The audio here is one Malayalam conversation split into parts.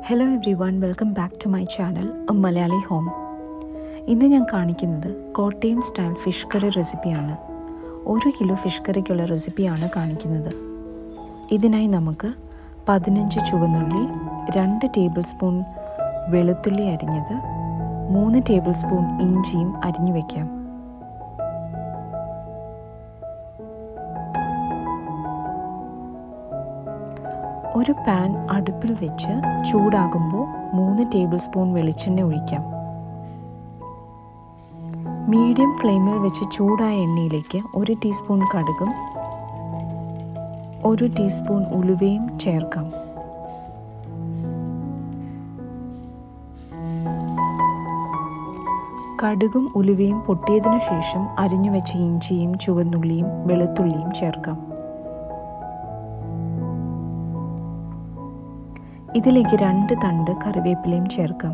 Hello everyone, welcome back to my channel a Malayali home. ഇന്ന് ഞാൻ കാണിക്കുന്നത് കോട്ടയം സ്റ്റൈൽ ഫിഷ് കറി റെസിപ്പിയാണ്. 1 കിലോ ഫിഷ് കറിക്കുള്ള റെസിപ്പിയാണ് കാണിക്കുന്നത്. ഇതിനായി നമുക്ക് 15 ചുവന്നുള്ളി, 2 ടേബിൾ സ്പൂൺ വെളുത്തുള്ളി അരിഞ്ഞത്, 3 ടേബിൾ സ്പൂൺ ഇഞ്ചിയും അരിഞ്ഞു വയ്ക്കാം. ഒരു പാൻ അടുപ്പിൽ വെച്ച് ചൂടാകുമ്പോൾ 3 ടേബിൾ സ്പൂൺ വെളിച്ചെണ്ണ ഒഴിക്കാം. മീഡിയം ഫ്ലെയിമിൽ വെച്ച് ചൂടായ എണ്ണയിലേക്ക് 1 ടീസ്പൂൺ കടുകും 1 ടീസ്പൂൺ ഉലുവയും ചേർക്കാം. കടുകും ഉലുവയും പൊട്ടിയതിനു ശേഷം അരിഞ്ഞു വെച്ച ഇഞ്ചിയും ചുവന്നുള്ളിയും വെളുത്തുള്ളിയും ചേർക്കാം. ഇതിലേക്ക് 2 തണ്ട് കറിവേപ്പിലയും ചേർക്കാം.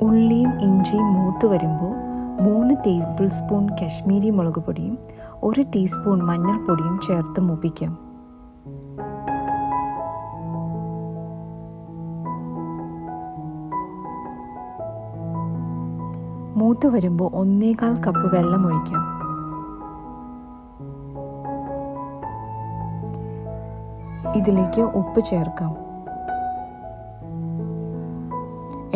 ഉള്ളിയും ഇഞ്ചിയും മൂത്ത് വരുമ്പോൾ 3 ടേബിൾ സ്പൂൺ കശ്മീരി മുളക് പൊടിയും 1 ടീസ്പൂൺ മഞ്ഞൾപ്പൊടിയും ചേർത്ത് മൂപ്പിക്കാം. മൂത്ത് വരുമ്പോൾ 1/4 കപ്പ് വെള്ളം ഒഴിക്കാം. ഇതിലേക്ക് ഉപ്പ് ചേർക്കാം.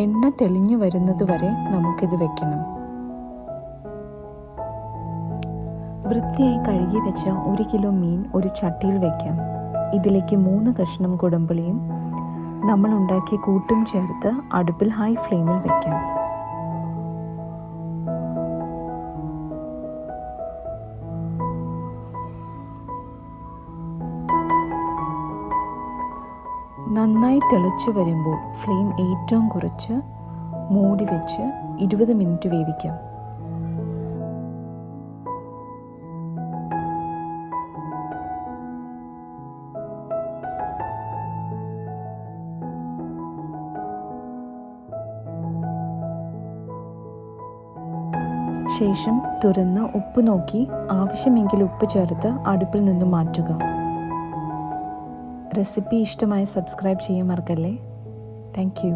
എണ്ണ തെളിഞ്ഞു വരുന്നത് വരെ നമുക്കിത് വെക്കണം. വൃത്തിയായി കഴുകി വെച്ച 1 കിലോ മീൻ ഒരു ചട്ടിയിൽ വെക്കാം. ഇതിലേക്ക് 3 കഷ്ണം കുടംപുളിയും നമ്മൾ ഉണ്ടാക്കിയ കൂട്ടും ചേർത്ത് അടുപ്പിൽ ഹൈ ഫ്ലെയിമിൽ വെക്കാം. നന്നായി തിളച്ചു വരുമ്പോൾ ഫ്ലെയിം ഏറ്റവും കുറച്ച് മൂടി വെച്ച് 20 മിനിറ്റ് വേവിക്കാം. ശേഷം തുറന്ന് ഉപ്പ് നോക്കി ആവശ്യമെങ്കിൽ ഉപ്പ് ചേർത്ത് അടുപ്പിൽ നിന്നും മാറ്റുക. റെസിപ്പി ഇഷ്ടമായി സബ്സ്ക്രൈബ് ചെയ്യാൻ മറക്കല്ലേ. Thank you.